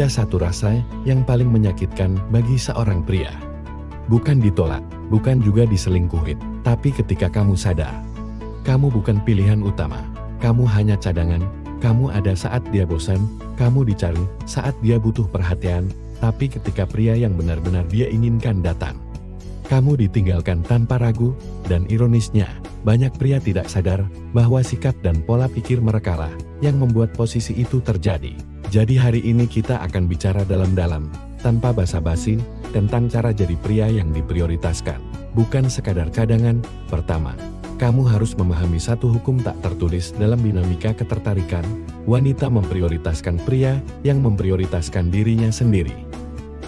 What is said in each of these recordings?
ada satu rasa yang paling menyakitkan bagi seorang pria. Bukan ditolak, bukan juga diselingkuhin, tapi ketika kamu sadar, kamu bukan pilihan utama, kamu hanya cadangan, kamu ada saat dia bosan, kamu dicari saat dia butuh perhatian, tapi ketika pria yang benar-benar dia inginkan datang, kamu ditinggalkan tanpa ragu, dan ironisnya, banyak pria tidak sadar bahwa sikap dan pola pikir mereka lah yang membuat posisi itu terjadi. Jadi hari ini kita akan bicara dalam-dalam, tanpa basa-basi, tentang cara jadi pria yang diprioritaskan. Bukan sekadar cadangan. Pertama, kamu harus memahami satu hukum tak tertulis dalam dinamika ketertarikan. Wanita memprioritaskan pria yang memprioritaskan dirinya sendiri.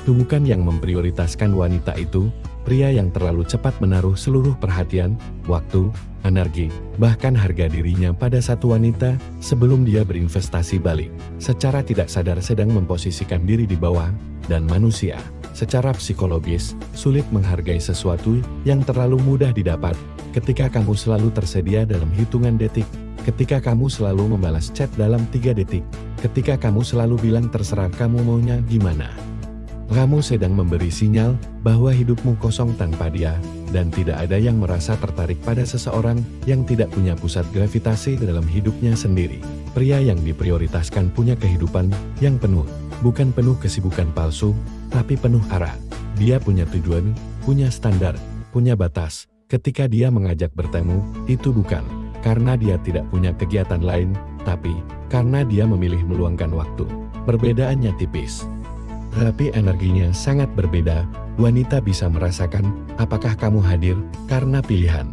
Bukan yang memprioritaskan wanita itu, pria yang terlalu cepat menaruh seluruh perhatian, waktu, energi, bahkan harga dirinya pada satu wanita sebelum dia berinvestasi balik. Secara tidak sadar sedang memposisikan diri di bawah, dan manusia, secara psikologis, sulit menghargai sesuatu yang terlalu mudah didapat. Ketika kamu selalu tersedia dalam hitungan detik, ketika kamu selalu membalas chat dalam 3 detik, ketika kamu selalu bilang terserah kamu maunya gimana. Kamu sedang memberi sinyal bahwa hidupmu kosong tanpa dia, dan tidak ada yang merasa tertarik pada seseorang yang tidak punya pusat gravitasi dalam hidupnya sendiri. Pria yang diprioritaskan punya kehidupan yang penuh, bukan penuh kesibukan palsu, tapi penuh arah. Dia punya tujuan, punya standar, punya batas. Ketika dia mengajak bertemu, itu bukan karena dia tidak punya kegiatan lain, tapi karena dia memilih meluangkan waktu. Perbedaannya tipis, tapi energinya sangat berbeda. Wanita bisa merasakan apakah kamu hadir karena pilihan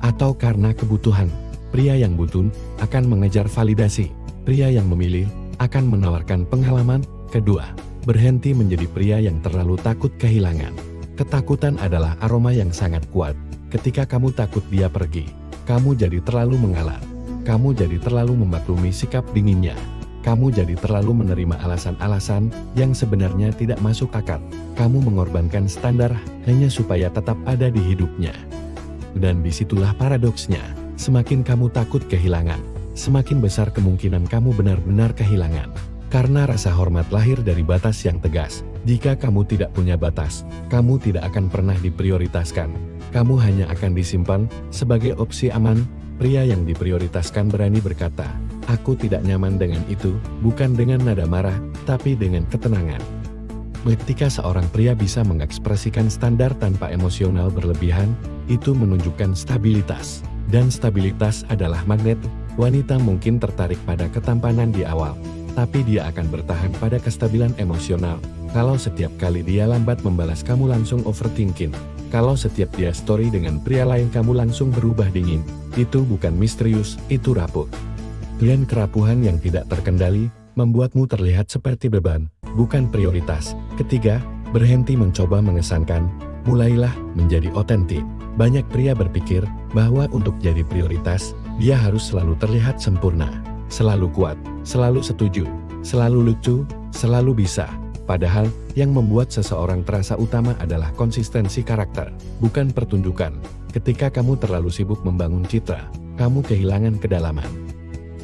atau karena kebutuhan. Pria yang butuh akan mengejar validasi. Pria yang memilih akan menawarkan pengalaman. Kedua, berhenti menjadi pria yang terlalu takut kehilangan. Ketakutan adalah aroma yang sangat kuat. Ketika kamu takut dia pergi, kamu jadi terlalu mengalah. Kamu jadi terlalu memaklumi sikap dinginnya. Kamu jadi terlalu menerima alasan-alasan yang sebenarnya tidak masuk akal. Kamu mengorbankan standar hanya supaya tetap ada di hidupnya. Dan disitulah paradoksnya. Semakin kamu takut kehilangan, semakin besar kemungkinan kamu benar-benar kehilangan. Karena rasa hormat lahir dari batas yang tegas. Jika kamu tidak punya batas, kamu tidak akan pernah diprioritaskan. Kamu hanya akan disimpan sebagai opsi aman. Pria yang diprioritaskan berani berkata, "Aku tidak nyaman dengan itu," bukan dengan nada marah, tapi dengan ketenangan. Ketika seorang pria bisa mengekspresikan standar tanpa emosional berlebihan, itu menunjukkan stabilitas. Dan stabilitas adalah magnet. Wanita mungkin tertarik pada ketampanan di awal, tapi dia akan bertahan pada kestabilan emosional. Kalau setiap kali dia lambat membalas kamu langsung overthinking. Kalau setiap dia story dengan pria lain kamu langsung berubah dingin. Itu bukan misterius, itu rapuh. Dan kerapuhan yang tidak terkendali membuatmu terlihat seperti beban, bukan prioritas. Ketiga, berhenti mencoba mengesankan, mulailah menjadi otentik. Banyak pria berpikir bahwa untuk jadi prioritas, dia harus selalu terlihat sempurna, selalu kuat, selalu setuju, selalu lucu, selalu bisa. Padahal, yang membuat seseorang terasa utama adalah konsistensi karakter, bukan pertunjukan. Ketika kamu terlalu sibuk membangun citra, kamu kehilangan kedalaman.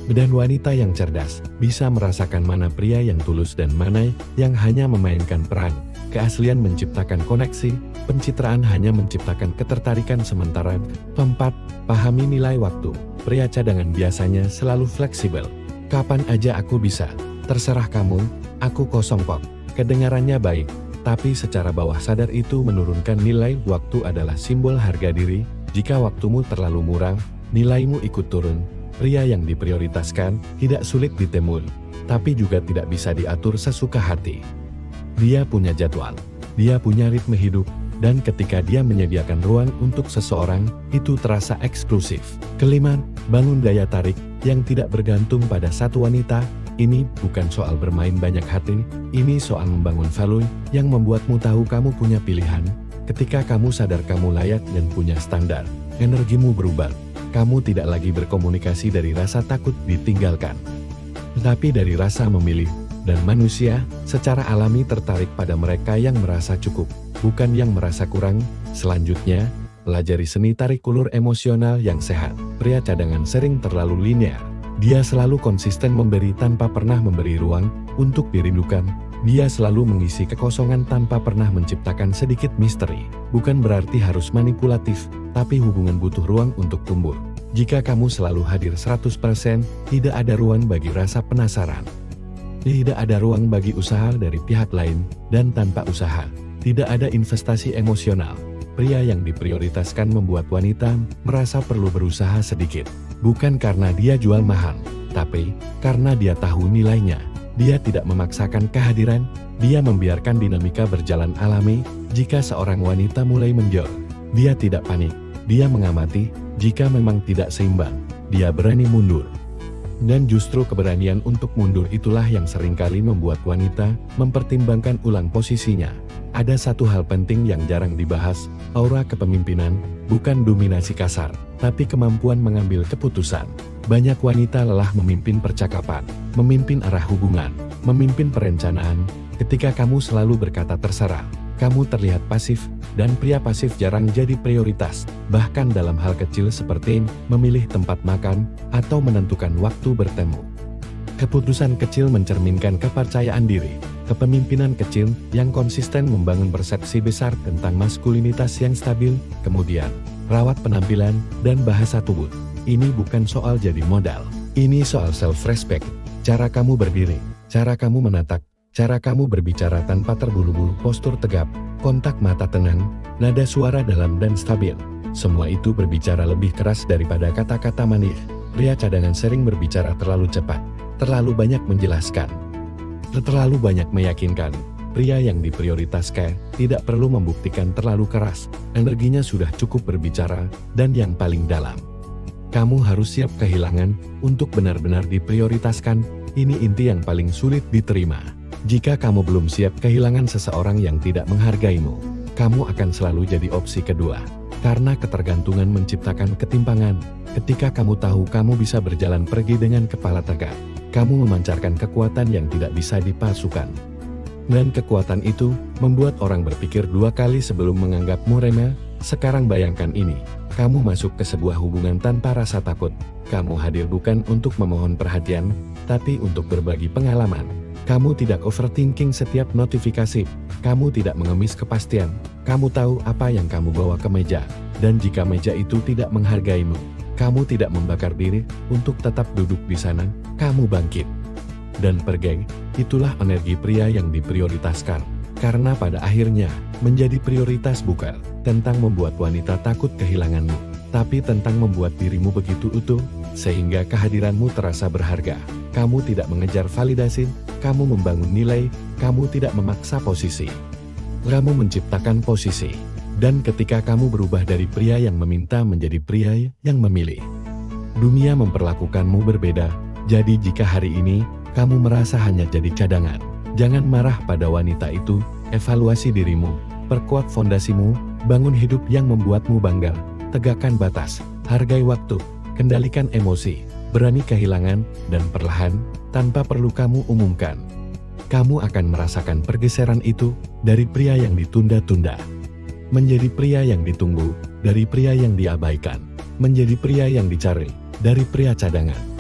Dan wanita yang cerdas bisa merasakan mana pria yang tulus dan mana yang hanya memainkan peran. Keaslian menciptakan koneksi, pencitraan hanya menciptakan ketertarikan sementara. Keempat, pahami nilai waktu. Pria cadangan biasanya selalu fleksibel. Kapan aja aku bisa, terserah kamu, aku kosong kok. Kedengarannya baik, tapi secara bawah sadar itu menurunkan nilai waktu adalah simbol harga diri. Jika waktumu terlalu murah, nilaimu ikut turun. Pria yang diprioritaskan tidak sulit ditemui, tapi juga tidak bisa diatur sesuka hati. Dia punya jadwal, dia punya ritme hidup, dan ketika dia menyediakan ruang untuk seseorang, itu terasa eksklusif. Kelima, bangun daya tarik yang tidak bergantung pada satu wanita. Ini bukan soal bermain banyak hati, ini soal membangun value yang membuatmu tahu kamu punya pilihan. Ketika kamu sadar kamu layak dan punya standar, energimu berubah. Kamu tidak lagi berkomunikasi dari rasa takut ditinggalkan, tapi dari rasa memilih. Dan manusia secara alami tertarik pada mereka yang merasa cukup, bukan yang merasa kurang. Selanjutnya, pelajari seni tarik ulur emosional yang sehat. Pria cadangan sering terlalu linear. Dia selalu konsisten memberi tanpa pernah memberi ruang untuk dirindukan. Dia selalu mengisi kekosongan tanpa pernah menciptakan sedikit misteri. Bukan berarti harus manipulatif, tapi hubungan butuh ruang untuk tumbuh. Jika kamu selalu hadir 100%, tidak ada ruang bagi rasa penasaran. Tidak ada ruang bagi usaha dari pihak lain, dan tanpa usaha, tidak ada investasi emosional. Pria yang diprioritaskan membuat wanita merasa perlu berusaha sedikit. Bukan karena dia jual mahal, tapi karena dia tahu nilainya. Dia tidak memaksakan kehadiran, dia membiarkan dinamika berjalan alami. Jika seorang wanita mulai menjauh, dia tidak panik, dia mengamati. Jika memang tidak seimbang, dia berani mundur. Dan justru keberanian untuk mundur itulah yang seringkali membuat wanita mempertimbangkan ulang posisinya. Ada satu hal penting yang jarang dibahas, aura kepemimpinan, bukan dominasi kasar, tapi kemampuan mengambil keputusan. Banyak wanita lelah memimpin percakapan, memimpin arah hubungan, memimpin perencanaan. Ketika kamu selalu berkata terserah, kamu terlihat pasif, dan pria pasif jarang jadi prioritas, bahkan dalam hal kecil seperti memilih tempat makan, atau menentukan waktu bertemu. Keputusan kecil mencerminkan kepercayaan diri. Kepemimpinan kecil yang konsisten membangun persepsi besar tentang maskulinitas yang stabil. Kemudian, rawat penampilan dan bahasa tubuh. Ini bukan soal jadi modal. Ini soal self-respect. Cara kamu berdiri, cara kamu menatap, cara kamu berbicara tanpa terbulu-bulu, postur tegap, kontak mata tenang, nada suara dalam dan stabil. Semua itu berbicara lebih keras daripada kata-kata manis. Pria cadangan sering berbicara terlalu cepat, terlalu banyak menjelaskan, terlalu banyak meyakinkan. Pria yang diprioritaskan tidak perlu membuktikan terlalu keras, energinya sudah cukup berbicara, dan yang paling dalam. Kamu harus siap kehilangan untuk benar-benar diprioritaskan. Ini inti yang paling sulit diterima. Jika kamu belum siap kehilangan seseorang yang tidak menghargaimu, kamu akan selalu jadi opsi kedua. Karena ketergantungan menciptakan ketimpangan. Ketika kamu tahu kamu bisa berjalan pergi dengan kepala tegak, kamu memancarkan kekuatan yang tidak bisa dipalsukan. Dan kekuatan itu membuat orang berpikir dua kali sebelum menganggapmu remeh. Sekarang bayangkan ini, kamu masuk ke sebuah hubungan tanpa rasa takut. Kamu hadir bukan untuk memohon perhatian, tapi untuk berbagi pengalaman. Kamu tidak overthinking setiap notifikasi. Kamu tidak mengemis kepastian. Kamu tahu apa yang kamu bawa ke meja. Dan jika meja itu tidak menghargaimu, kamu tidak membakar diri untuk tetap duduk di sana. Kamu bangkit dan pergi. Itulah energi pria yang diprioritaskan. Karena pada akhirnya, menjadi prioritas bukan tentang membuat wanita takut kehilanganmu, tapi tentang membuat dirimu begitu utuh, sehingga kehadiranmu terasa berharga. Kamu tidak mengejar validasi, kamu membangun nilai, kamu tidak memaksa posisi. Kamu menciptakan posisi. Dan ketika kamu berubah dari pria yang meminta menjadi pria yang memilih, dunia memperlakukanmu berbeda. Jadi jika hari ini, kamu merasa hanya jadi cadangan, jangan marah pada wanita itu, evaluasi dirimu, perkuat fondasimu, bangun hidup yang membuatmu bangga, tegakkan batas, hargai waktu, kendalikan emosi, berani kehilangan, dan perlahan, tanpa perlu kamu umumkan, kamu akan merasakan pergeseran itu, dari pria yang ditunda-tunda, menjadi pria yang ditunggu, dari pria yang diabaikan, menjadi pria yang dicari, dari pria cadangan,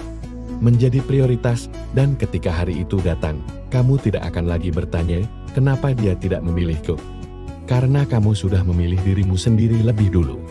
menjadi prioritas. Dan ketika hari itu datang, kamu tidak akan lagi bertanya, kenapa dia tidak memilihku? Karena kamu sudah memilih dirimu sendiri lebih dulu.